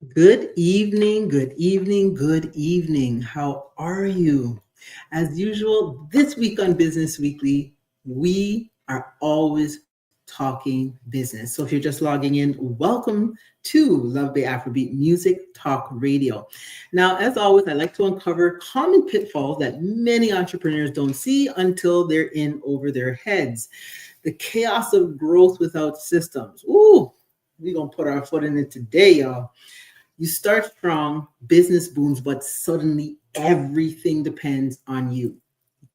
Good evening, good evening, good evening. How are you? As usual, this week on Business Weekly, we are always talking business. So if you're just logging in, welcome to Love Bay Afrobeat Music Talk Radio. Now, as always, I like to uncover common pitfalls that many entrepreneurs don't see until they're in over their heads. The chaos of growth without systems. Ooh, we're going to put our foot in it today, y'all. You start strong, business booms, but suddenly everything depends on you.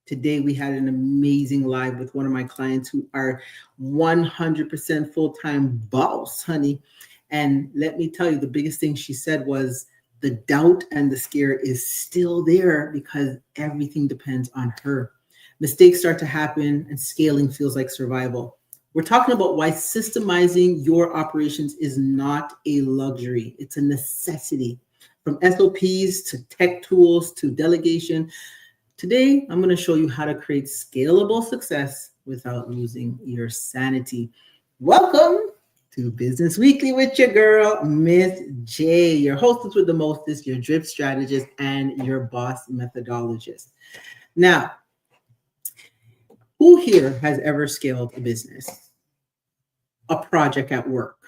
Today, we had an amazing live with one of my clients who are 100% full time boss, honey. And let me tell you, the biggest thing she said was the doubt and the scare is still there because everything depends on her. Mistakes start to happen, and scaling feels like survival. We're talking about why systemizing your operations is not a luxury, it's a necessity. From SOPs to tech tools to delegation, today I'm going to show you how to create scalable success without losing your sanity. Welcome to Business Weekly with your girl, Miss J, your hostess with the mostest, your drip strategist, and your boss methodologist. Now, who here has ever scaled a business, a project at work,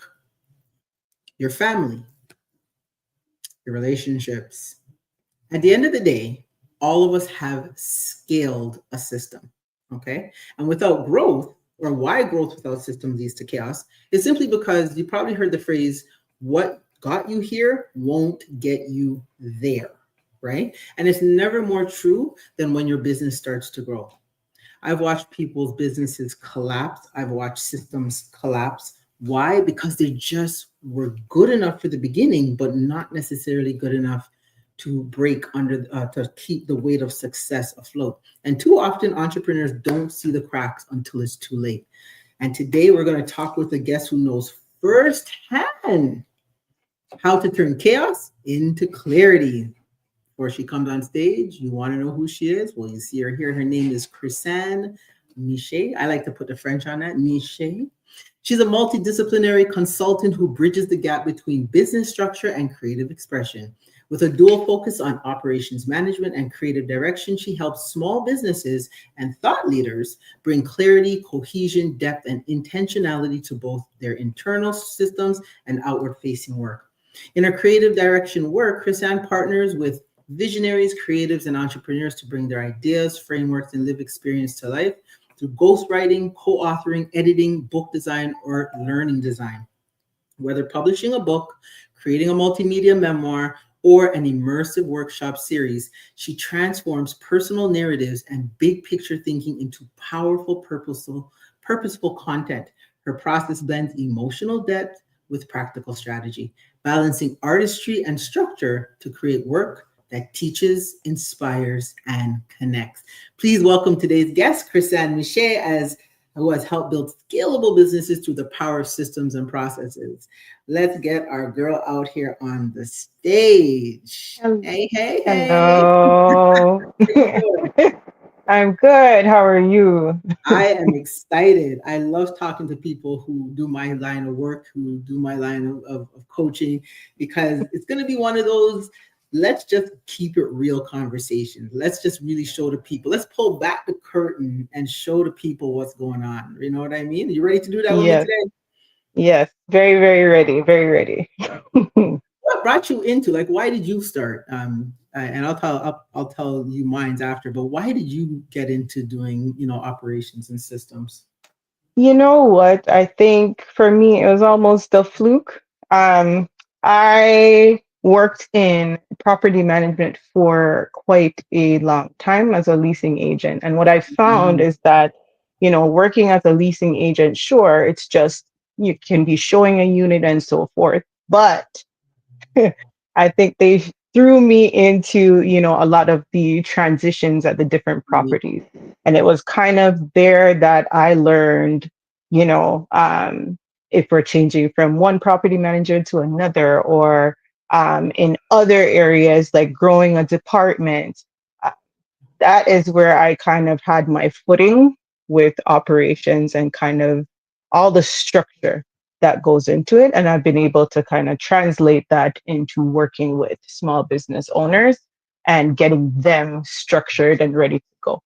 your family, your relationships? At the end of the day, all of us have scaled a system, okay? And without growth, or why growth without system leads to chaos, is simply because you probably heard the phrase, what got you here won't get you there, right? And it's never more true than when your business starts to grow. I've watched people's businesses collapse. I've watched systems collapse. Why? Because they just were good enough for the beginning, but not necessarily good enough to break under, to keep the weight of success afloat. And too often, entrepreneurs don't see the cracks until it's too late. And today, we're going to talk with a guest who knows firsthand how to turn chaos into clarity. Before she comes on stage, you want to know who she is? Well, you see her here. Her name is Chrisanne Miche. I like to put the French on that, Miche. She's a multidisciplinary consultant who bridges the gap between business structure and creative expression. With a dual focus on operations management and creative direction, she helps small businesses and thought leaders bring clarity, cohesion, depth, and intentionality to both their internal systems and outward facing work. In her creative direction work, Chrisanne partners with visionaries, creatives, and entrepreneurs to bring their ideas, frameworks, and lived experience to life through ghostwriting, co-authoring, editing, book design, or learning design. Whether publishing a book, creating a multimedia memoir, or an immersive workshop series, she transforms personal narratives and big picture thinking into powerful, purposeful content. Her process blends emotional depth with practical strategy, balancing artistry and structure to create work that teaches, inspires, and connects. Please welcome today's guest, Chrisanne Miche, who has helped build scalable businesses through the power of systems and processes. Let's get our girl out here on the stage. Hey, hey, hey. Hello. How you doing? I'm good. How are you? I am excited. I love talking to people who do my line of work, who do my line of coaching, because it's going to be one of those let's just keep it real conversations. Let's just really show the people. Let's pull back the curtain and show the people what's going on. You know what I mean? You ready to do that with me Yes, today? yes. Very, very ready. Very ready. What brought you into, like, why did you start? And I'll tell you mine's after. But why did you get into doing operations and systems? You know what? I think for me, it was almost a fluke. Um, I worked in property management for quite a long time as a leasing agent. And what I found Mm, is that, working as a leasing agent, sure, it's just you can be showing a unit and so forth. But I think they threw me into, a lot of the transitions at the different yeah. properties. And it was kind of there that I learned, you know, um, if we're changing from one property manager to another, or in other areas like growing a department, uh, that is where I kind of had my footing with operations and kind of all the structure. that goes into it. And I've been able to kind of translate that into working with small business owners and getting them structured and ready to go.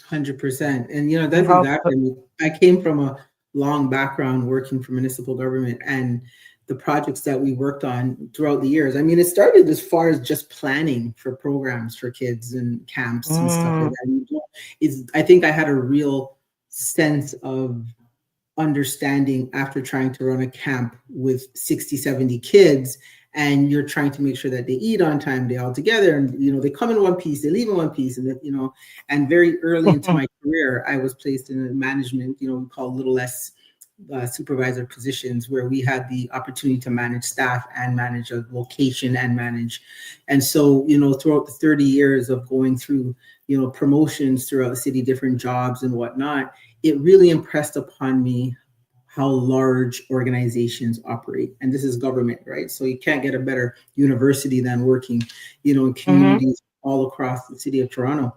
100%. And And that's how, exactly. I mean, I came from a long background working for municipal government, and the projects that we worked on throughout the years. I mean, it started as far as just planning for programs for kids and camps and stuff like mm, that. Is I think I had a real sense of understanding after trying to run a camp with 60, 70 kids, and you're trying to make sure that they eat on time, they all together, and they come in one piece, they leave in one piece, and that and very early into my career I was placed in a management, we call little less supervisor positions, where we had the opportunity to manage staff and manage a location and manage. And so throughout the 30 years of going through promotions throughout the city, different jobs and whatnot, it really impressed upon me how large organizations operate. And this is government, right? So you can't get a better university than working in mhm, communities all across the city of Toronto.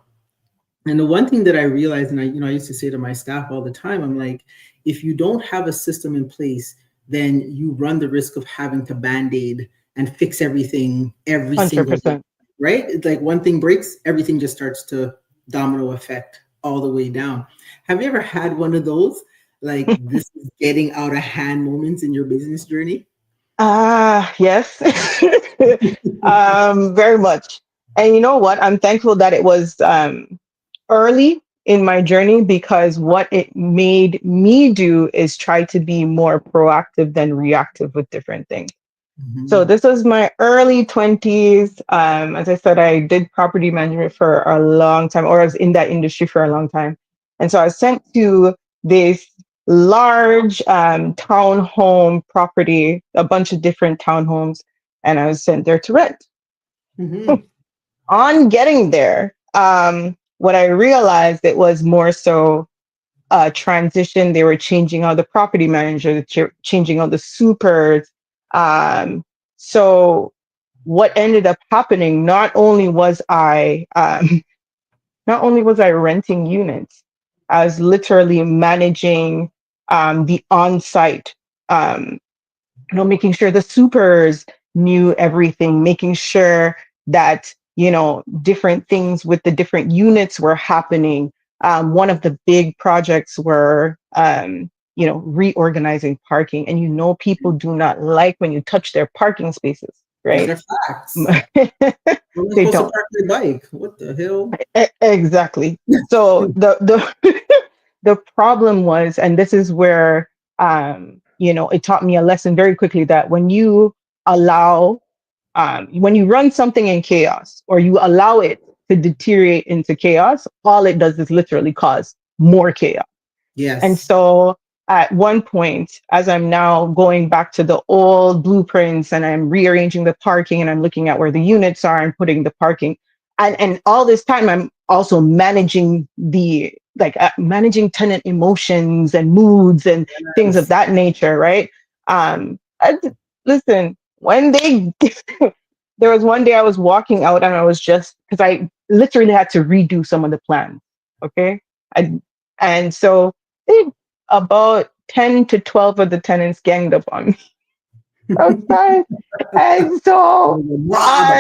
And the one thing that I realized, and I used to say to my staff all the time, I'm like, if you don't have a system in place, then you run the risk of having to band-aid and fix everything every single day, 100%. right? It's like one thing breaks, everything just starts to domino effect all the way down. Have you ever had one of those, like, this is getting out of hand moments in your business journey? Yes, very much. And you know what? I'm thankful that it was early in my journey, because what it made me do is try to be more proactive than reactive with different things. So Mhm. this was my early 20s. As I said, I did property management for a long time, or I was in that industry for a long time. And so I was sent to this large townhome property, a bunch of different townhomes, and I was sent there to rent. Mhm. On getting there, what I realized, it was more so transition. They were changing out the property manager, changing out the supers. Um, so what ended up happening? Not only was I renting units, I was literally managing the on-site. Um, making sure the supers knew everything, making sure that different things with the different units were happening. One of the big projects were reorganizing parking, and people do not like when you touch their parking spaces, Those right? are facts. I'm They supposed to don't. park my bike. What the hell? Exactly. So the the problem was, and this is where it taught me a lesson very quickly, that allow when you run something in chaos, or you allow it to deteriorate into chaos, all it does is literally cause more chaos. And Yes. so at one point, as I'm now going back to the old blueprints and I'm rearranging the parking and I'm looking at where the units are and putting the parking, and all this time I'm also managing managing tenant emotions and moods and things of Yes. that nature, right? Listen, when they there was one day I was walking out and I was just, because I literally had to redo some of the plans. Okay. I, and so think about 10 to 12 of the tenants ganged up on me outside. And so Mob.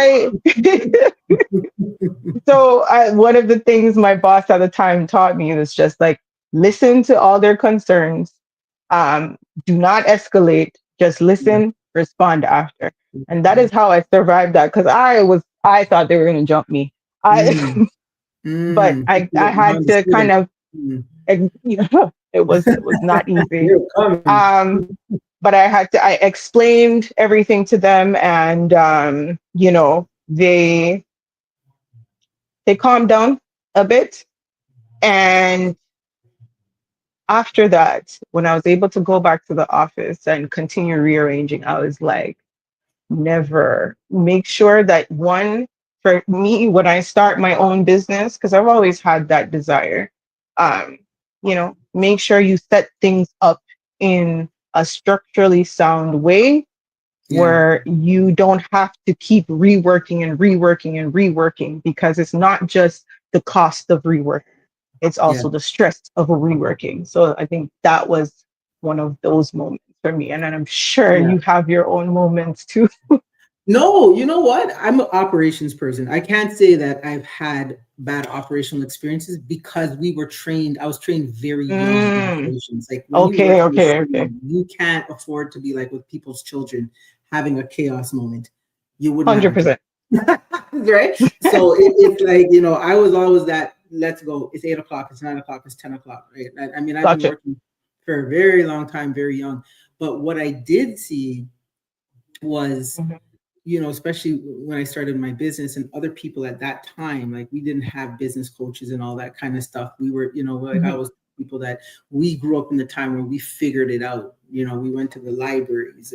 I, one of the things my boss at the time taught me was just like, listen to all their concerns. Um, do not escalate. Just Yeah. listen, respond after. And that is how I survived that, because I thought they were going to jump me. Mm, But Put you I had behind the to kind steering. of, Mm. it was not easy. You're coming. Um, but I explained everything to them, and they calmed down a bit. And after that, when I was able to go back to the office and continue rearranging, I was like, never. Make sure that, one, for me, when I start my own business, because I've always had that desire, um, make sure you set things up in a structurally sound way, Yeah. where you don't have to keep reworking and reworking and reworking, because it's not just the cost of rework, it's Yeah. also the stress of reworking. So I think that was one of those moments. for me, and I'm sure Yeah. you have your own moments too. No, you know what? I'm an operations person. I can't say that I've had bad operational experiences because we were trained. I was trained very young in Mm, operations. Like when you okay, work in the okay, city, okay. you can't afford to be like with people's children having a chaos moment. You wouldn't have a job. 100%. Right? So it's like, I was always that, let's go. It's 8 o'clock, it's 9 o'clock, it's 10 o'clock. Right. I mean, I've been Gotcha. working for a very long time, very young. But what I did see was, Mhm, especially when I started my business and other people at that time, like we didn't have business coaches and all that kind of stuff. We were, like I mhm, was people that we grew up in the time where we figured it out. We went to the libraries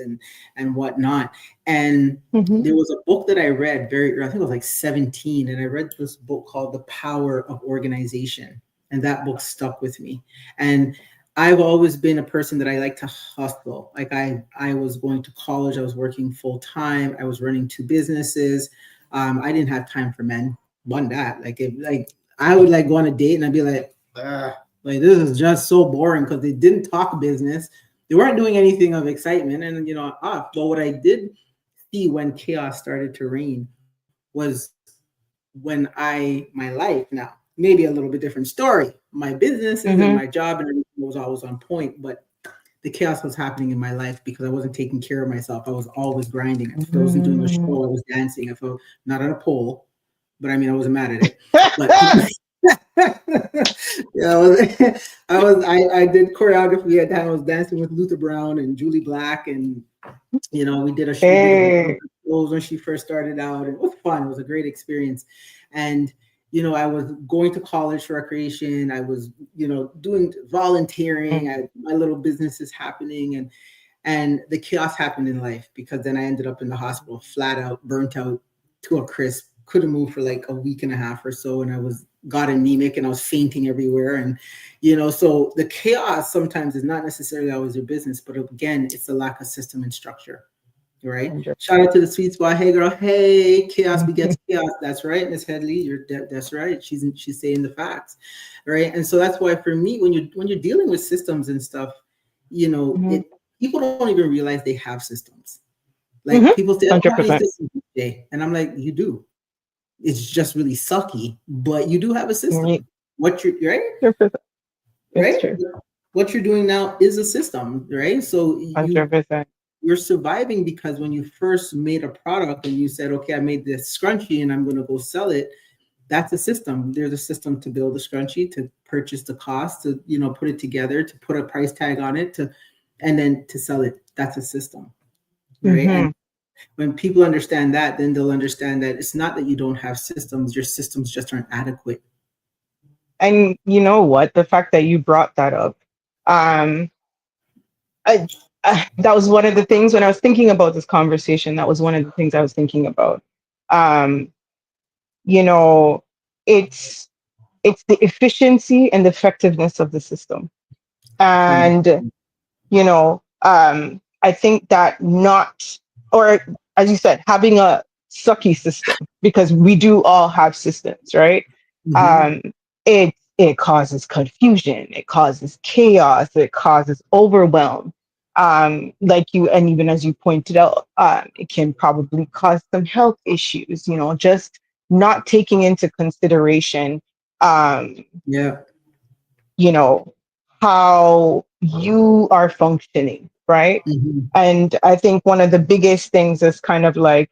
and whatnot. And mhm, there was a book that I read very early, I think I was like 17, and I read this book called The Power of Organization. And that book stuck with me. And I've always been a person that I like to hustle. Like I was going to college, I was working full time, I was running two businesses. I didn't have time for men. One that like I would like go on a date and I'd be like, "Ugh, like this is just so boring," because they didn't talk business. They weren't doing anything of excitement, and But what I did see when chaos started to reign was when my life now, maybe a little bit different story. My businesses and mhm, my job and everything was always on point, but the chaos was happening in my life because I wasn't taking care of myself. I was always grinding. If I wasn't doing a mhm. show, I was dancing. If I not on a pole, but I mean, I wasn't mad at it. But yeah, I did choreography at that. I was dancing with Luther Brown and Julie Black, and we did a Hey. shows when she first started out, and it was fun. It was a great experience, and I was going to college for recreation. I was doing volunteering. My little business is happening, and the chaos happened in life because then I ended up in the hospital, flat out, burnt out to a crisp. Couldn't move for like a week and a half or so, and I got anemic and I was fainting everywhere. And so the chaos sometimes is not necessarily always your business, but again, it's a lack of system and structure. Right? Shout out to the sweet spot. Hey girl, hey, chaos begets chaos. That's right, Miss Headley. That's right. She's saying the facts, right? And so that's why for me, when you're dealing with systems and stuff, Mhm, it people don't even realize they have systems. Like mhm. people say, I don't have any 100%. systems today, and I'm like, you do. It's just really sucky, but you do have a Ye- system. What you're right, 100%. It's right? true. What you're doing now is a system, right? So 100%. you're surviving because when you first made a product and you said, okay, I made this scrunchie and I'm going to go sell it, that's a system. There's a system to build a scrunchie, to purchase the cost, to put it together, to put a price tag on it, and then to sell it. That's a system, right? And Mhm. when people understand that, then they'll understand that it's not that you don't have systems, your systems just aren't adequate. And you know what? The fact that you brought that up, um, I, that was one of the things when I was thinking about this conversation. That was one of the things I was thinking about. Um, you know, it's it's the efficiency and the effectiveness of the system, and 100%. I think that not, or as you said, having a sucky system, because we do all have systems, right? Mhm. Um, it causes confusion, it causes chaos, it causes overwhelm. Like you, and even as you pointed out, it can probably cause some health issues, just not taking into consideration um, Yeah. you know, how you are functioning, right? Mhm. And I think one of the biggest things is kind of like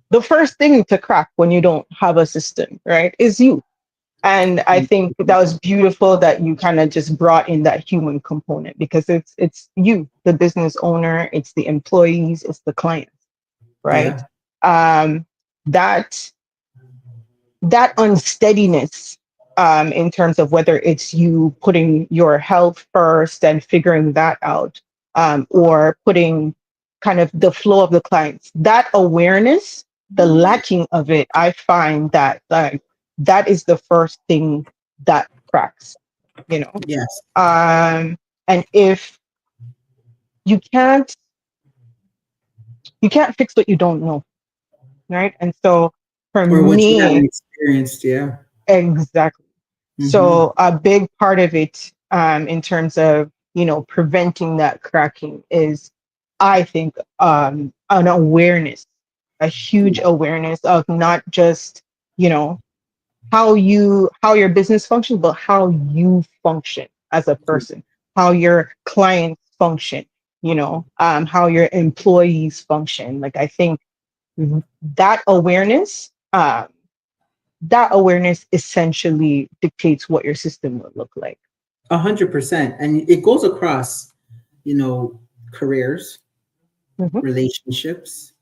the first thing to crack when you don't have a system, right, is you. And I think that was beautiful that you kind of just brought in that human component, because it's you, the business owner, it's the employees, it's the clients, right? Yeah. Um, that that unsteadiness, in terms of whether it's you putting your health first and figuring that out, or putting kind of the flow of the clients, that awareness, the lacking of it, I find that like that is the first thing that cracks, you know. Yes. Um, and if you can't you can't fix what you don't know, right? And so for Or what you haven't me, experienced. Yeah. exactly. Mhm. So a big part of it, in terms of preventing that cracking is, I think, an awareness, a huge awareness of not just, you know, how your business functions, but how you function as a person, how your clients function, how your employees function. Like, I think that awareness, that awareness essentially dictates what your system will look like. 100%. And it goes across, careers, Mhm. relationships,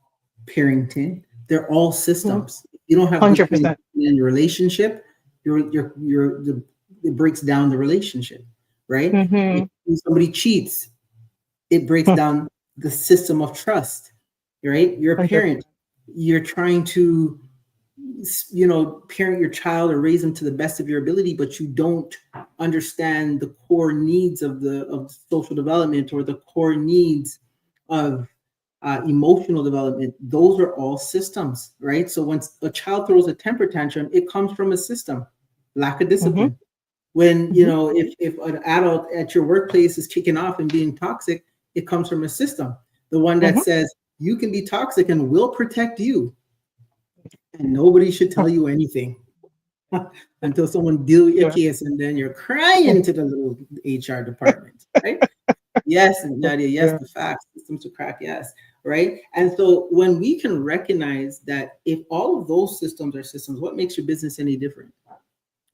parenting. They're all Mhm. systems. If you don't have good 100%. communication in your relationship, it breaks down the relationship, right? Mhm. If somebody cheats, it breaks down the system of trust, right? You're a 100%. parent, you're trying to parent your child or raise them to the best of your ability, but you don't understand the core needs of social development, or the core needs of emotional development. Those are all systems, right? So when a child throws a temper tantrum, it comes from a system: lack of Mhm. discipline. When Mhm. if an adult at your workplace is kicking off and being toxic, it comes from a system. The one that Mhm. says you can be toxic and will protect you, and nobody should tell you anything until someone deal with your Sure. case, and then you're crying to the little HR department, right? Yes, Nadia, yes, Yeah. the facts, systems to crack, yes, right? And so when we can recognize that, if all of those systems are systems, what makes your business any different?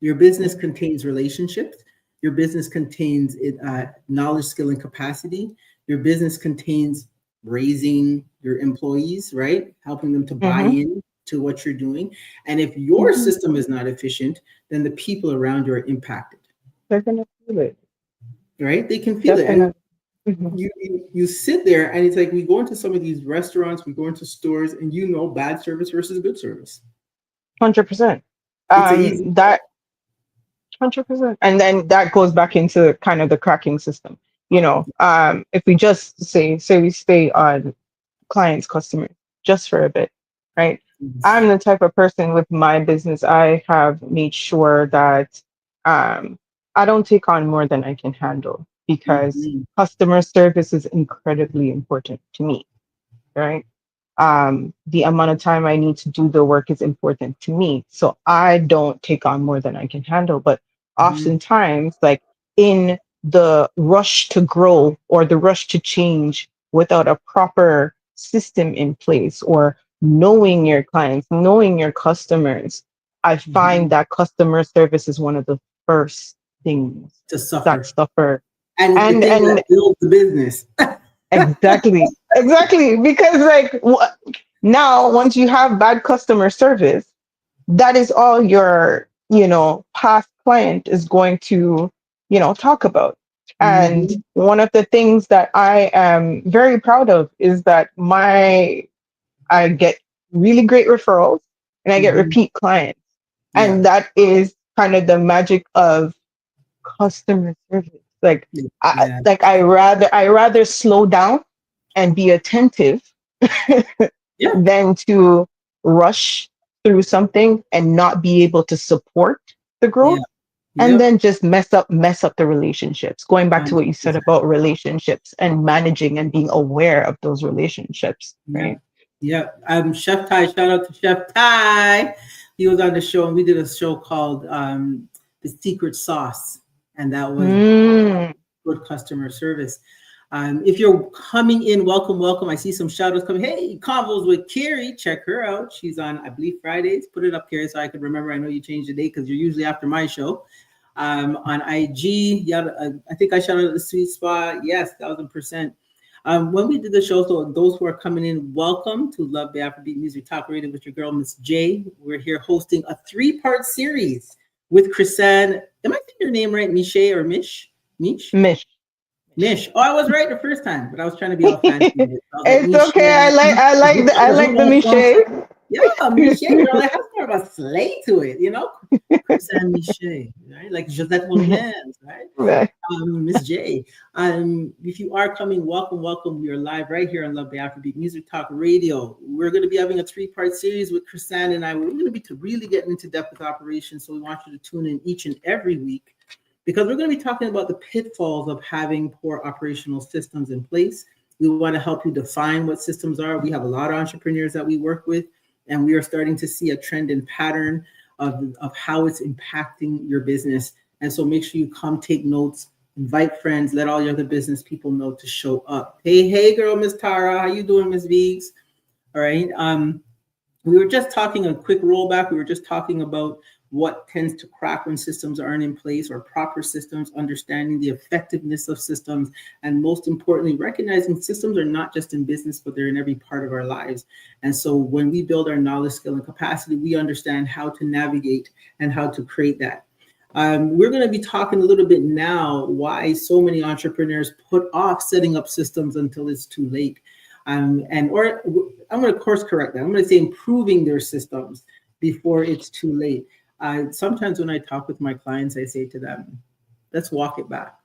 Your business contains relationships. Your business contains knowledge, skill, and capacity. Your business contains raising your employees, right? Helping them to buy Mhm. in to what you're doing. And if your Mhm. system is not efficient, then the people around you are impacted, They're gonna feel it. right? They can feel it. And Definitely. Mhm. you sit there, and it's like, we go into some of these restaurants, we go into stores, and bad service versus good service. 100%. It's an easy. That 100%. And then that goes back into kind of the cracking system. If we just say we stay on clients, customers, just for a bit, right? I'm the type of person with my business, I have made sure that um, I don't take on more than I can handle, because Mhm. customer service is incredibly important to me, right? The amount of time I need to do the work is important to me. So I don't take on more than I can handle. But Mhm. oftentimes, like, in the rush to grow or the rush to change without a proper system in place, or knowing your clients, knowing your customers, I find Mhm. that customer service is one of the first things To that suffer. suffer. And it's the And thing that and builds the business. exactly, exactly, because like now, once you have bad customer service, that is all your past client is going to talk about. And Mhm. one of the things that I am very proud of is that my I get really great referrals, and I get Mhm. repeat clients. Yeah. And that is kind of the magic of customer service. Like, Yeah. I rather slow down and be attentive Yeah. than to rush through something and not be able to support the growth, Yeah. and Yep. then just mess up the relationships. Going back to what you said 100%. about relationships and managing and being aware of those relationships, Yeah. right? Yeah. Chef Ty, shout out to Chef Ty. He was on the show, and we did a show called The Secret Sauce. And that was Mm. good customer service. If you're coming in, welcome, welcome. I see some shout outs coming. Hey, Convos with Carrie. Check her out. She's on, I believe, Fridays. Put it up, Carrie, so I could remember. I know you changed the date because you're usually after my show. On IG, yeah, I think I shout out the sweet spot. Yes, 1000%. When we did the show, so those who are coming in, welcome to Love the Afrobeat Music Talk Radio with your girl, Miss J. We're here hosting a 3-part series with Chrisanne. Am I saying your name right? Miche or Mish? Mish? Mish. Mish. Oh, I was right the first time, but I was trying to be all fancy with it. I was like, It's Miche. okay. I like the Miche. Yeah, Miche, girl, it has more of a slay to it, Chris and Miche, right? Like Josette Williams, right? Miss J. If you are coming, welcome, welcome. We are live right here on Love the Afrobeat Music Talk Radio. We're going to be having a 3-part series with Chrisanne and I. We're going to be really getting into depth with operations, so we want you to tune in each and every week because we're going to be talking about the pitfalls of having poor operational systems in place. We want to help you define what systems are. We have a lot of entrepreneurs that we work with, and we are starting to see a trend and pattern of how it's impacting your business. And so make sure you come take notes, invite friends, let all your other business people know to show up. Hey, girl, Miss Tara, how you doing, Miss Viggs? All right. We were just talking a quick rollback. We were just talking about what tends to crack when systems aren't in place, or proper systems, understanding the effectiveness of systems, and most importantly, recognizing systems are not just in business, but they're in every part of our lives. And so when we build our knowledge, skill, and capacity, we understand how to navigate and how to create that. We're going to be talking a little bit now why so many entrepreneurs put off setting up systems until it's too late. Or I'm going to course correct that. I'm going to say improving their systems before it's too late. Sometimes when I talk with my clients, I say to them, let's walk it back.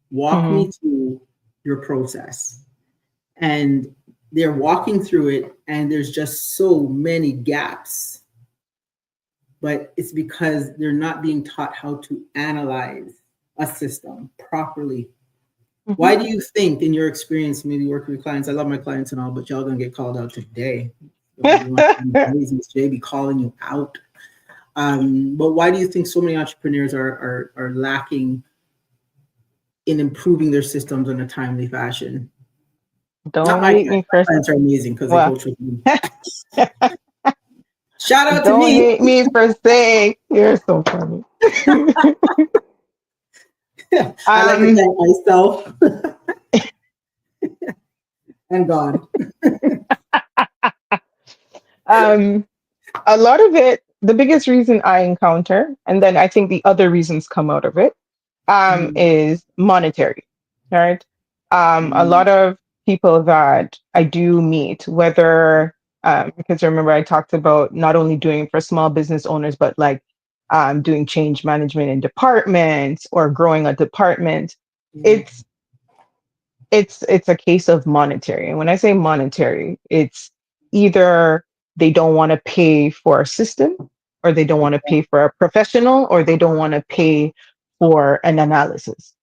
Walk me through your process. And they're walking through it, and there's just so many gaps. But it's because they're not being taught how to analyze a system properly. Why do you think, in your experience, maybe working with clients, I love my clients and all, but y'all gonna get called out today. Miss J be calling you out. But why do you think so many entrepreneurs are lacking in improving their systems in a timely fashion? Don't hate me for clients are amazing because they go through me. Shout out to me. Don't hate me for saying you're so funny. I like to thank myself and God. A lot of it, the biggest reason I encounter, and then I think the other reasons come out of it, is monetary, right? A lot of people that I do meet, whether, because remember I talked about not only doing for small business owners, but like doing change management in departments or growing a department. It's a case of monetary. And when I say monetary, it's either they don't want to pay for a system, or they don't want to pay for a professional, or they don't want to pay for an analysis.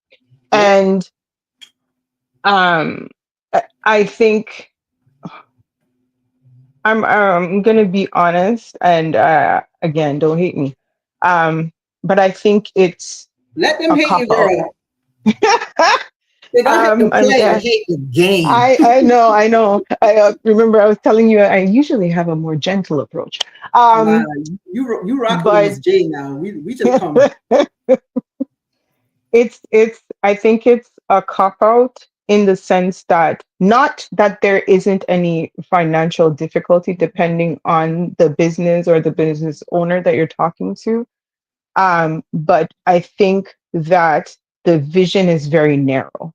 And I think I'm gonna be honest, and again, don't hate me. But I think it's let them a hate you, cop out. girl. They don't hate the player, hate the game. I know. I remember I was telling you I usually have a more gentle approach. You rock with Miss J now. We just come. I think it's a cop out in the sense that, not that there isn't any financial difficulty depending on the business or the business owner that you're talking to. But I think that the vision is very narrow.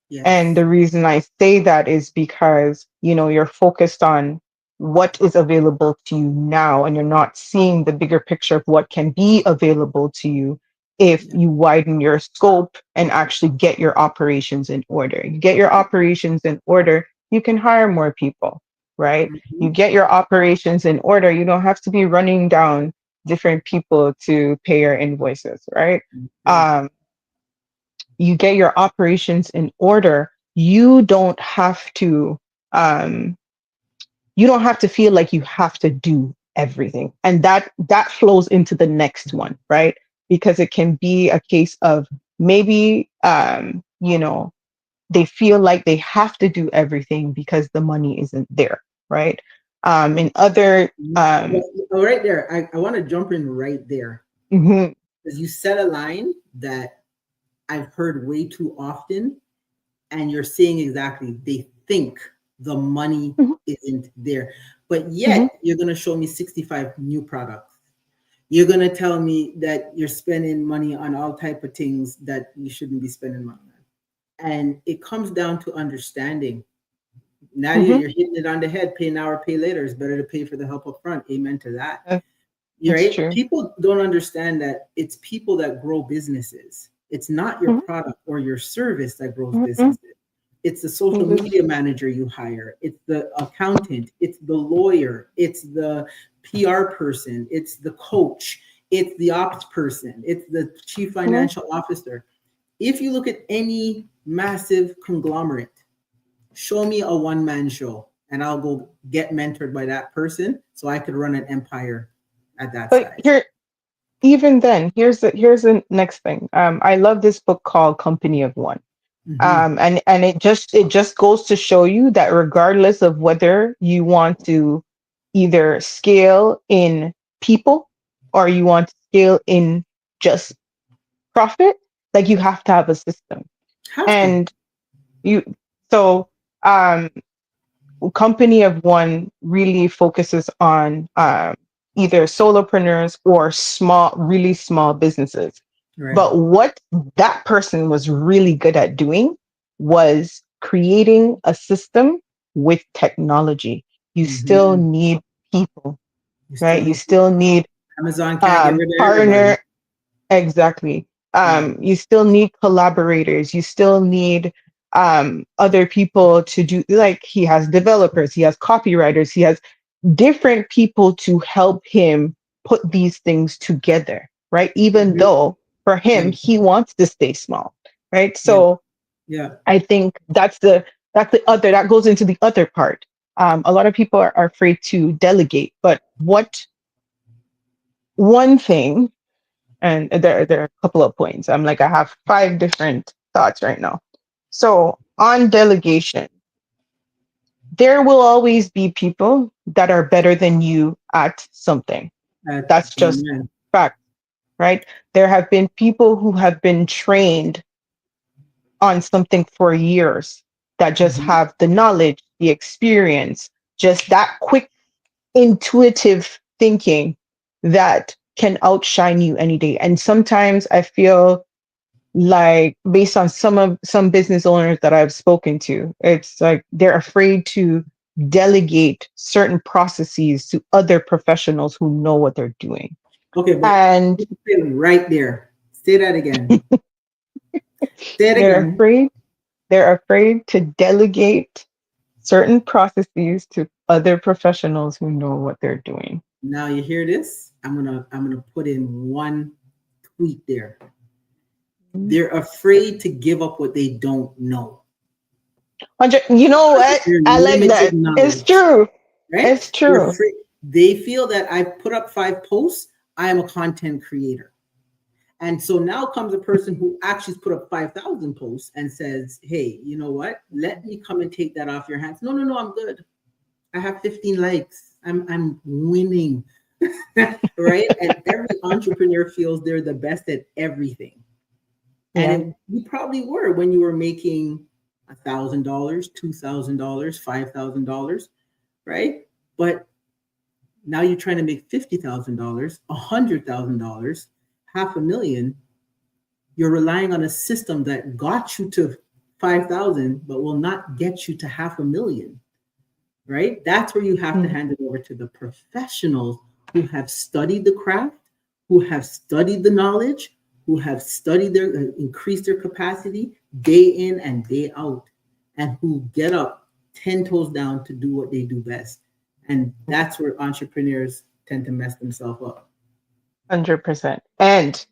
Yes. And the reason I say that is because, you're focused on what is available to you now, and you're not seeing the bigger picture of what can be available to you if you widen your scope and actually get your operations in order. You get your operations in order, you can hire more people, right? You get your operations in order, you don't have to be running down different people to pay your invoices, right? You get your operations in order, you don't have to feel like you have to do everything. And that flows into the next one, right? Because it can be a case of maybe they feel like they have to do everything because the money isn't there, right? In other right there, I want to jump in right there. Because you said a line that I've heard way too often, and you're saying exactly, they think the money isn't there, but yet you're going to show me 65 new products. You're going to tell me that you're spending money on all type of things that you shouldn't be spending money on. And it comes down to understanding. Now you're hitting it on the head. Pay now or pay later. It's better to pay for the help up front. Amen to that. Right? True. People don't understand that it's people that grow businesses. It's not your product or your service that grows businesses. It's the social media manager you hire. It's the accountant. It's the lawyer. It's the PR person. It's the coach. it's the ops person, it's the chief Mhm. financial officer. If you look at any massive conglomerate, show me a one-man show and I'll go get mentored by that person so I could run an empire at that But size. here, even then, here's the next thing. I love this book called Company of One. Mm-hmm. And it just goes to show you that regardless of whether you want to either scale in people or you want to scale in just profit, like you have to have a system. Have to. And you so um Company of One really focuses on either solopreneurs or small, really small businesses. Right. But what that person was really good at doing was creating a system with technology. You still Mm-hmm. need people, You still right? You need still people. need Amazon can't get rid of everybody. partner. Exactly. Yeah. You still need collaborators. You still need other people to do, like he has developers, he has copywriters, he has different people to help him put these things together, right? Even Mm-hmm. though for him, Yeah. he wants to stay small, right? Yeah. So Yeah. I think that's the other that goes into the other part. A lot of people are afraid to delegate, but what one thing, and there are a couple of points. I'm like, I have five different thoughts right now. So on delegation, there will always be people that are better than you at something. That's just Amen. fact, right? There have been people who have been trained on something for years that just Mm-hmm. have the knowledge, the experience, just that quick intuitive thinking that can outshine you any day. And sometimes I feel like based on some business owners that I've spoken to, it's like they're afraid to delegate certain processes to other professionals who know what they're doing. Okay, but And stay right there. Say that again. Say it they're again. afraid they're afraid to delegate certain processes to other professionals who know what they're doing. Now you hear this? I'm gonna put in one tweet there. They're afraid to give up what they don't know. You know Because of what? their I like limited that. It's knowledge, true. right? It's They're true. afraid. They feel that I put up 5 posts, I am a content creator. And so now comes a person who actually put up 5,000 posts and says, hey, you know what? Let me come and take that off your hands. No, no, no, I'm good. I have 15 likes. I'm winning. Right? And every entrepreneur feels they're the best at everything. And Yeah. you probably were when you were making $1,000, $2,000, $5,000, right? But now you're trying to make $50,000, $100,000, half a million. You're relying on a system that got you to 5,000, but will not get you to half a million, right? That's where you have to Mm. hand it over to the professionals who have studied the craft, who have studied the knowledge, who have studied their increased their capacity day in and day out, and who get up 10 toes down to do what they do best. And that's where entrepreneurs tend to mess themselves up. 100%. And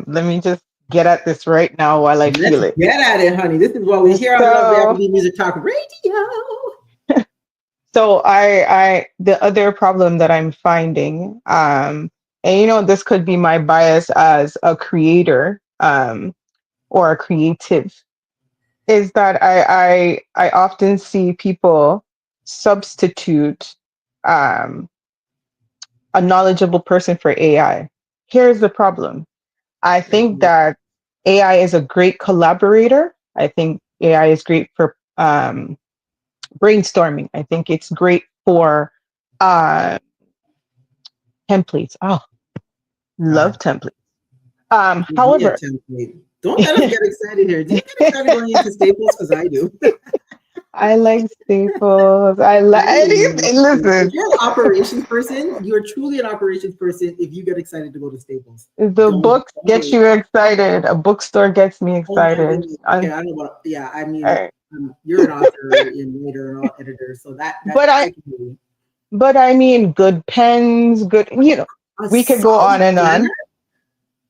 let me just get at this right now while I Let's feel it. get at it, honey. This is what we hear on Lovely So, Afrobeat Music Talk Radio. so the other problem that I'm finding, and this could be my bias as a creator, or a creative, is that I often see people substitute um, a knowledgeable person for AI. Here's the problem. I think that AI is a great collaborator. I think AI is great for brainstorming. I think it's great for uh, templates. Oh, God, love templates. give me a However, template. Don't let us get excited here. Do you get excited going into Staples? Because I do. I like staples. I like anything. If Listen, you're an operations person, you're truly an operations person if you get excited to go to Staples. the Don't, books don't get wait. you excited. A bookstore gets me Oh my excited. goodness. Okay, I don't know about, yeah, I mean, Uh, you're an author and writer and editor, so that but I I can do. but I mean good pens, good. A We could go on solid and planner?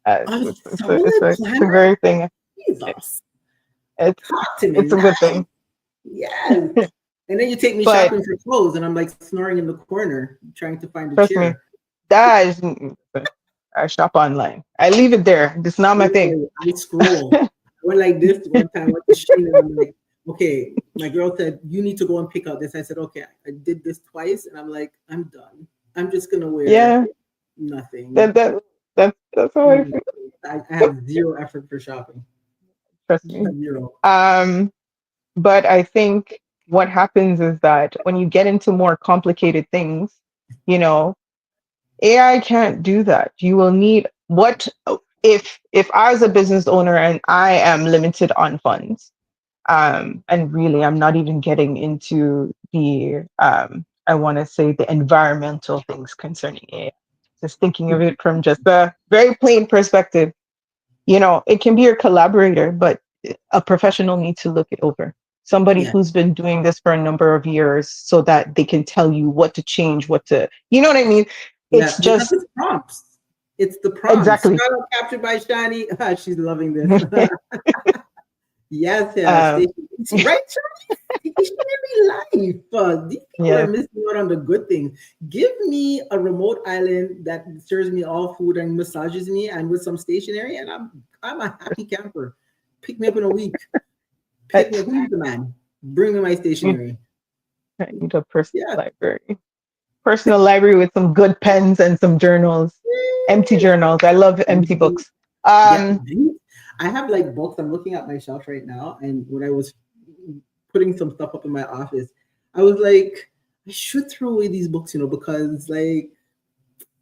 on. A It's solid it's a planner? very thing. Jesus. It's Talk to me it's a good nice. thing. Yes. And then you take me But shopping for clothes, and I'm like snoring in the corner, trying to find a trust me, chair. that is I shop online. I leave it there. It's not my thing. Literally, I scroll. I went like this one time, I went to Shein, and I'm like, okay, my girl said, you need to go and pick out this. I said, okay, I did this twice, and I'm like, I'm done. I'm just going to wear Yeah, nothing. that that that's how I feel. I have zero effort for shopping. Trust me. Zero. Um, but I think what happens is that when you get into more complicated things, you know, AI can't do that. You will need what if I was a business owner and I am limited on funds, and really I'm not even getting into the I want to say the environmental things concerning AI. Just thinking of it from just a very plain perspective, it can be your collaborator, but a professional needs to look it over. Somebody Yeah. who's been doing this for a number of years so that they can tell you what to change, you know what I mean? Yeah. It's Because just it's prompts. It's the prompts. exactly. Shout out Captured by Shani. She's loving this. Yes, yeah. um, Station. Right, Missionary life. These people are yeah, missing out on the good things. Give me a remote island that serves me all food and massages me, and with some stationery, and I'm a happy camper. Pick me up in a week. I, Pick me up. Who's the man? Bring me my need, stationery. I need a personal Yeah. library. Personal library with some good pens and some journals. Empty journals. I love empty books. Yeah. Um, I have like books. I'm looking at my shelf right now, and when I was putting some stuff up in my office, I was like, I should throw away these books, because like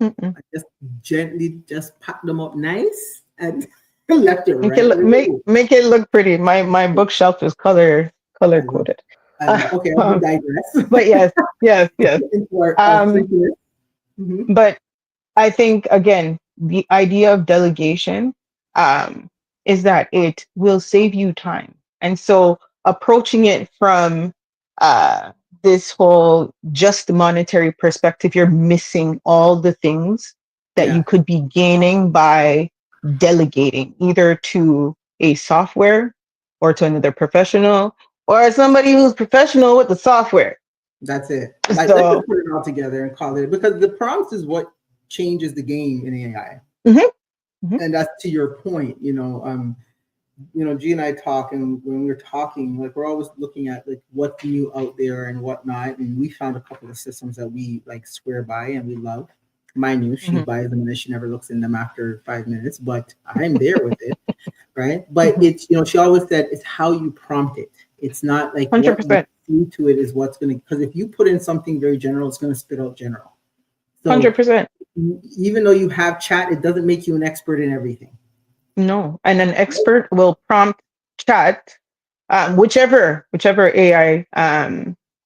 mm-mm. I just gently just packed them up nice and left it Make it right where they go. make it look pretty. My bookshelf is color I love, coded. I love. Okay, we digress But yes, yes, yes. into our Um, freakiness. Mhm. but I think again, the idea of delegation is that it will save you time. And so approaching it from uh, this whole just monetary perspective, you're missing all the things that you Yeah, could be gaining by delegating either to a software or to another professional or somebody who's professional with the software. that's it. Like let's So, just put it all together and call it because the prompts is what changes the game in AI. mhm, mhm, And that's to your point, G and I talk, and when we're talking, like we're always looking at like what's new out there and whatnot. And we found a couple of systems that we like swear by and we love. Mind you, she mhm, buys them and then she never looks in them after 5 minutes, but I'm there with it, right? But mhm. it's she always said it's how you prompt it. It's not like what you 100%. do to it is what's gonna because if you put in something very general, it's gonna spit out general. So 100%. even though you have chat, it doesn't make you an expert in everything. No. And an expert will prompt chat, whichever AI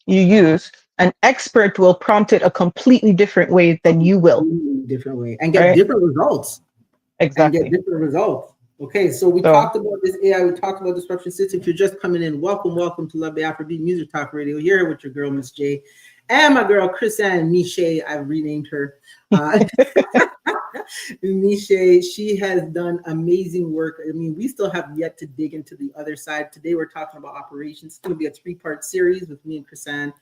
you use, an expert will prompt it a completely different way than you will, Different way and get right? different results. Exactly. Okay, so we So, talked about this AI, we talked about disruption system. If you're just coming in, welcome to Love the Afrobeat Music Talk Radio. Here with your girl, Miss J, and my girl, Chris Ann Miche. I've renamed her. Miche, she has done amazing work. I mean, we still have yet to dig into the other side. Today, we're talking about operations. It's going to be a 3-part series with me and Chris Ann.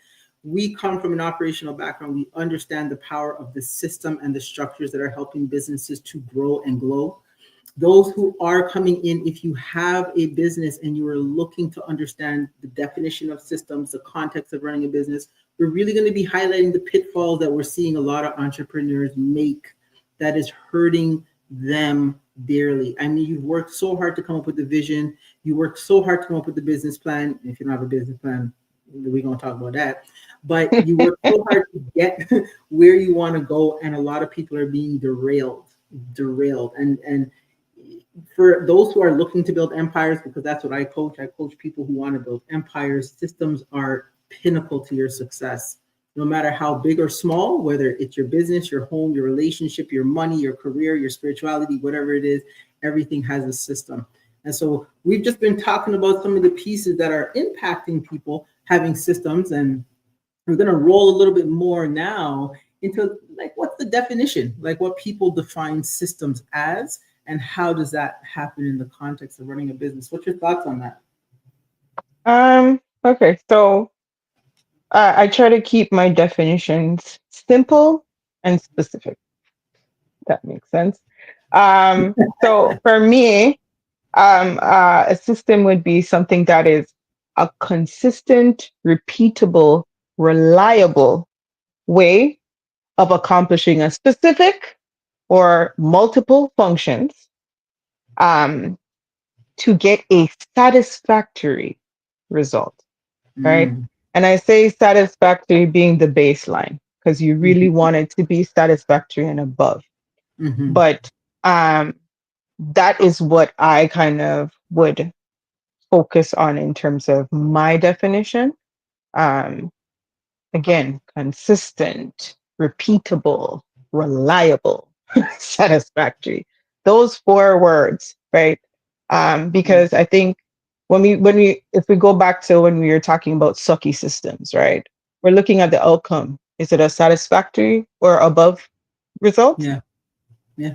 We come from an operational background. We understand the power of the system and the structures that are helping businesses to grow and glow. Those who are coming in, if you have a business and you are looking to understand the definition of systems, the context of running a business, we're really going to be highlighting the pitfalls that we're seeing a lot of entrepreneurs make that is hurting them dearly. I mean, you've worked so hard to come up with the vision. You worked so hard to come up with the business plan. If you don't have a business plan, we're going to talk about that. But you work so hard to get where you want to go, and a lot of people are being derailed. And for those who are looking to build empires, because that's what I coach people who want to build empires. Systems are pinnacle to your success. No matter how big or small, whether it's your business, your home, your relationship, your money, your career, your spirituality, whatever it is, everything has a system. And so we've just been talking about some of the pieces that are impacting people having systems, and we're going to roll a little bit more now into like what's the definition, like what people define systems as, and how does that happen in the context of running a business? What's your thoughts on that? Okay, so I try to keep my definitions simple and specific. That makes sense. So for me, a system would be something that is a consistent, repeatable, reliable way of accomplishing a specific or multiple functions um, to get a satisfactory result, right? Mm, And I say satisfactory being the baseline because you really mhm, want it to be satisfactory and above. mhm, But um, that is what I kind of would focus on in terms of my definition. Um, Again, consistent, repeatable, reliable, satisfactory. Those four words, right? yeah, Because I think when we if we go back to when we were talking about sucky systems, right? We're looking at the outcome. Is it a satisfactory or above result? yeah, yeah,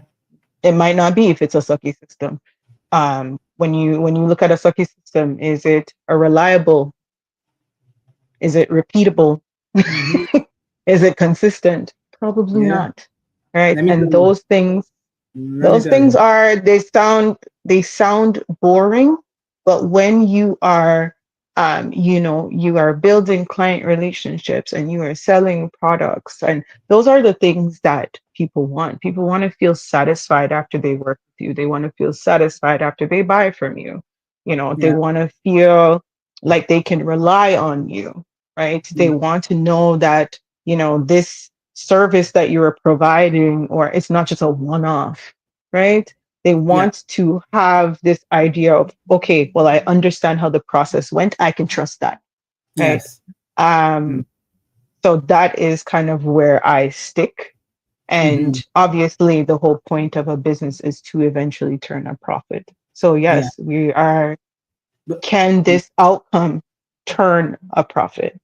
It might not be if it's a sucky system. When you look at a sucky system, is it a reliable? Is it repeatable? hmm, Is it consistent? Probably yeah. not. Right. Let me And tell you. those things, Let me those tell things you. are they sound boring, but when you are you are building client relationships and you are selling products, and those are the things that people want. People want to feel satisfied after they work with you. They want to feel satisfied after they buy from you. They Yeah, want to feel like they can rely on you, right? They yeah, want to know that, this service that you are providing, or it's not just a one-off, right? They yeah. want to have this idea of, okay, well, I understand how the process went. I can trust that, right? Yes. Um, so that is kind of where I stick. Mm-hmm. And obviously, the whole point of a business is to eventually turn a profit. So, Yeah. yes, we are, But can this outcome turn a profit?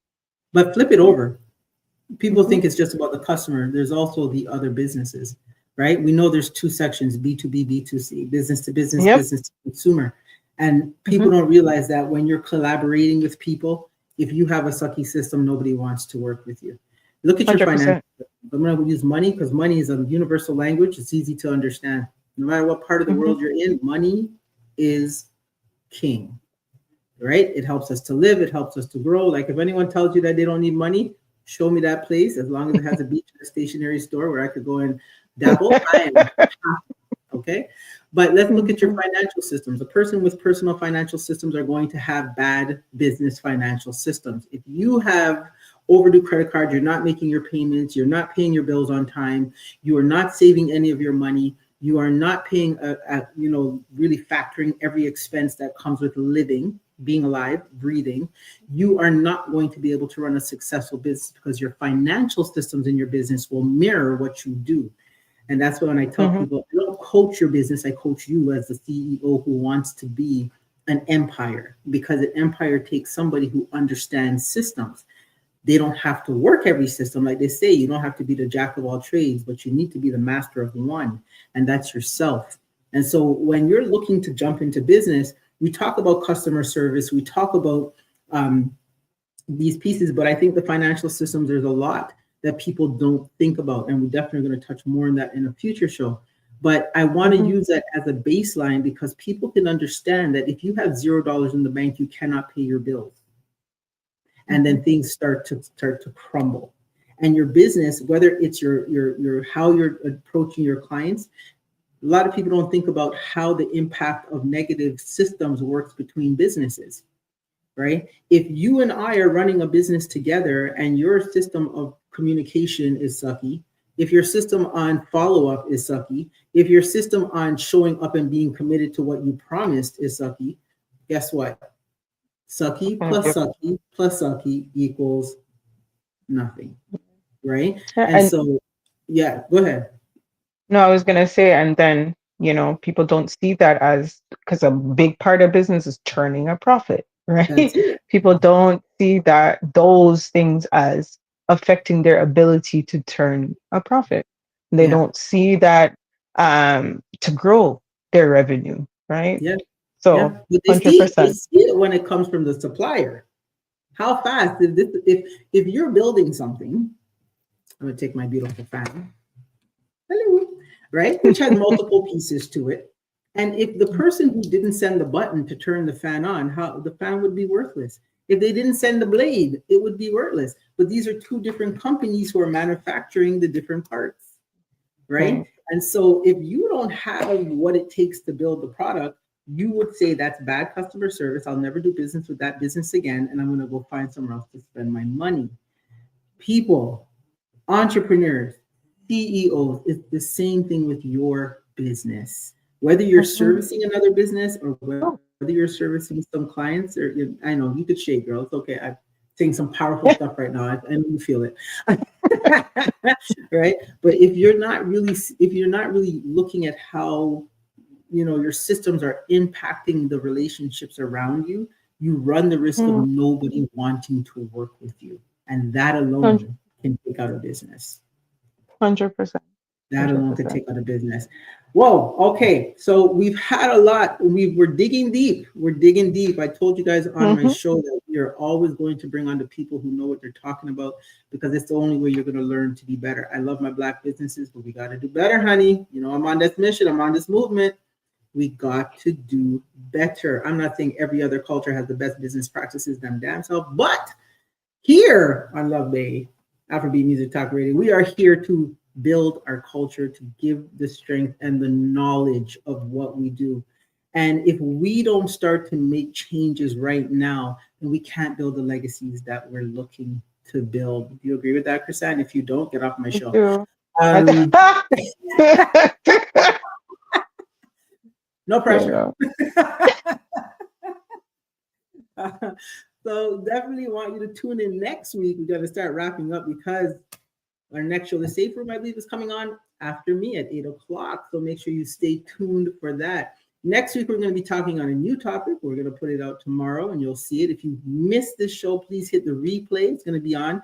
but flip it over. People Hmm. think it's just about the customer. There's also the other businesses, right? We know there's two sections, B2B, B2C, business to business, Yep. business to consumer. And people Hmm. don't realize that when you're collaborating with people, if you have a sucky system, nobody wants to work with you. Look at your financial 100%. system. I'm going to use money because money is a universal language. It's easy to understand. No matter what part of the Hmm. world you're in, money is king, right? It helps us to live. It helps us to grow. Like if anyone tells you that they don't need money, show me that place. As long as it has a beach and a stationery store where I could go and dabble, I am happy. Okay. But let's look at your Hmm. financial systems. A person with personal financial systems are going to have bad business financial systems. If you have overdue credit card, you're not making your payments, you're not paying your bills on time, you are not saving any of your money, you are not paying really factoring every expense that comes with living, being alive, breathing, you are not going to be able to run a successful business because your financial systems in your business will mirror what you do. And that's why when I tell Hmm. people, I don't coach your business, I coach you as the CEO who wants to be an empire, because an empire takes somebody who understands systems. They don't have to work every system. Like they say, you don't have to be the jack of all trades, but you need to be the master of one, and that's yourself. And so when you're looking to jump into business, we talk about customer service, we talk about um, these pieces, but I think the financial systems, there's a lot that people don't think about. And we're definitely going to touch more on that in a future show. But I want to Hmm. use that as a baseline because people can understand that if you have $0 in the bank, you cannot pay your bills. And Hmm. then things start to crumble. And your business, whether it's your how you're approaching your clients, a lot of people don't think about how the impact of negative systems works between businesses, right? If you and I are running a business together and your system of communication is sucky, if your system on follow up is sucky, if your system on showing up and being committed to what you promised is sucky, guess what? Yep. Sucky plus sucky equals nothing, right? Yeah, And and so, yeah, go ahead. no, I was gonna say, and then, people don't see that as, because a big part of business is turning a profit, right? That's it. People don't see that those things as affecting their ability to turn a profit. They Yeah. don't see that to grow their revenue, right? Yeah. So Yeah. But they 100%. see it when it comes from the supplier. How fast if you're building something, I'm gonna take my beautiful fan. Hello. Right? Which has multiple pieces to it. And if the person who didn't send the button to turn the fan on, how the fan would be worthless. If they didn't send the blade, it would be worthless. But these are two different companies who are manufacturing the different parts, right? Right. And so if you don't have what it takes to build the product, you would say that's bad customer service. I'll never do business with that business again. And I'm going to go find somewhere else to spend my money. People, entrepreneurs, CEOs, it's the same thing with your business. Whether you're Mhm. servicing another business or whether Oh. you're servicing some clients, or I know you could shake, girl. It's okay. I'm saying some powerful stuff right now. I know you feel it. Right? But if you're not really looking at how your systems are impacting the relationships around you, you run the risk of Mm, nobody wanting to work with you, and that 100%. alone can take out a business. 100%. That alone could 100%. take out a business. Whoa. Okay. So we've had a lot. We're digging deep. We're digging deep. I told you guys on my Mhm. show that we are always going to bring on the people who know what they're talking about, because it's the only way you're going to learn to be better. I love my Black businesses, but we got to do better, honey. I'm on this mission. I'm on this movement. We got to do better. I'm not saying every other culture has the best business practices than damn self, but here on Love Day, Afrobeat Music Talk Radio, we are here to build our culture, to give the strength and the knowledge of what we do. And if we don't start to make changes right now, then we can't build the legacies that we're looking to build. Do you agree with that, Chrisanne? If you don't, get off my I show. do. Um, I no you pressure. know. So definitely want you to tune in next week. We're going to start wrapping up because our next show, The Safe Room, I believe, is coming on after me at 8 o'clock. So make sure you stay tuned for that. Next week, we're going to be talking on a new topic. We're going to put it out tomorrow and you'll see it. If you missed this show, please hit the replay. It's going to be on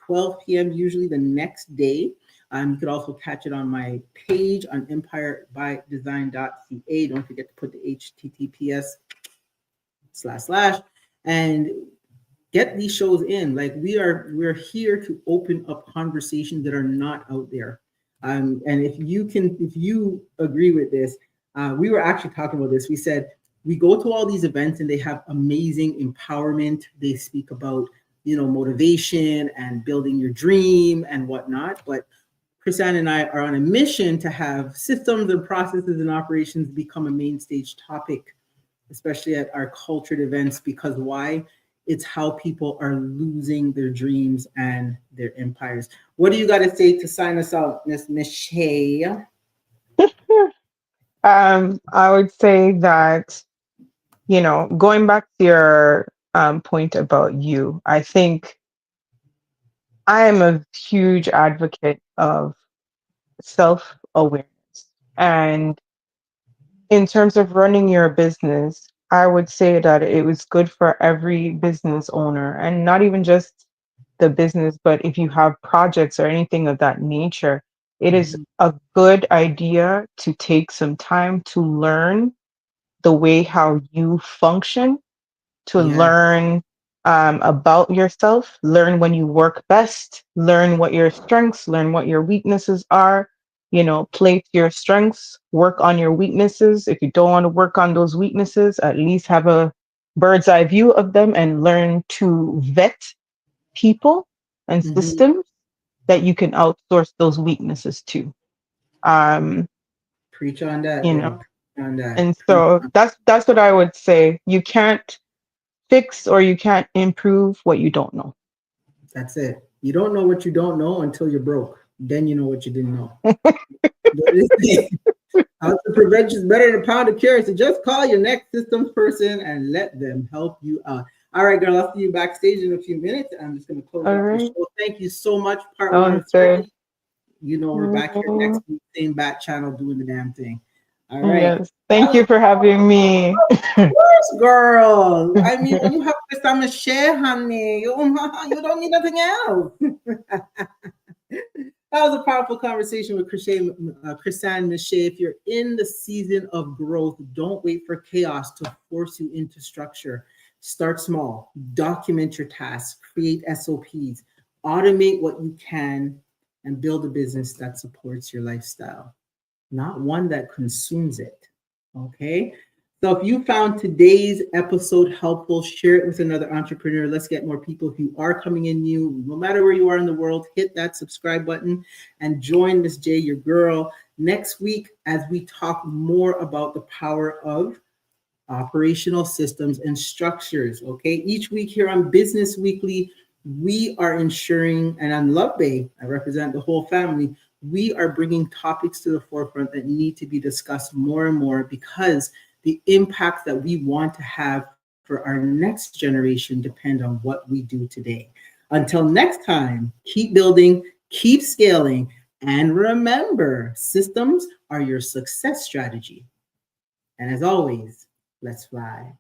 12 p.m., usually the next day. You could also catch it on my page on empirebydesign.ca. Don't forget to put the https / and get these shows in. Like we're here to open up conversations that are not out there. And if you agree with this, we were actually talking about this. We said we go to all these events and they have amazing empowerment. They speak about motivation and building your dream and whatnot. But Chrisanne and I are on a mission to have systems and processes and operations become a main stage topic, especially at our cultured events, because why? It's how people are losing their dreams and their empires. What do you got to say to sign us out, Miss Miche? I would say that, going back to your point about you, I think I am a huge advocate of self awareness. And in terms of running your business, I would say that it was good for every business owner, and not even just the business, but if you have projects or anything of that nature, it is Mhm. a good idea to take some time to learn the way how you function, to Yes. learn about yourself, learn when you work best, learn what your strengths, learn what your weaknesses are. Play to your strengths, work on your weaknesses. If you don't want to work on those weaknesses, at least have a bird's eye view of them and learn to vet people and Hmm. systems that you can outsource those weaknesses to. Um, Preach on that, you girl. know, Preach on that. and Preach so on. that's what I would say. You can't fix or you can't improve what you don't know. That's it. You don't know what you don't know until you're broke. Then you know what you didn't know. What is it? Ounce of prevention is better than a pound of cure. So just call your next systems person and let them help you out. All right, girl, I'll see you backstage in a few minutes. I'm just going to close All off the right. show. Thank you so much. Part one Sounds of good. 3. We're back here next Mm, week, same bat channel, doing the damn thing. All right. Yes. Thank you for having me. Course, girl. I mean, when you have Mr. Miche, honey, you don't need nothing else. That was a powerful conversation with Chrisanne Miche. If you're in the season of growth, don't wait for chaos to force you into structure. Start small, document your tasks, create SOPs, automate what you can, and build a business that supports your lifestyle, not one that consumes it. Okay. So if you found today's episode helpful, share it with another entrepreneur. Let's get more people who are coming in new. No matter where you are in the world, hit that subscribe button and join Miss J, your girl, next week as we talk more about the power of operational systems and structures. Okay. Each week here on Business Weekly, we are ensuring, and on Love Bay, I represent the whole family, we are bringing topics to the forefront that need to be discussed more and more because the impact that we want to have for our next generation depend on what we do today. Until next time, keep building, keep scaling, and remember, systems are your success strategy. And as always, let's fly.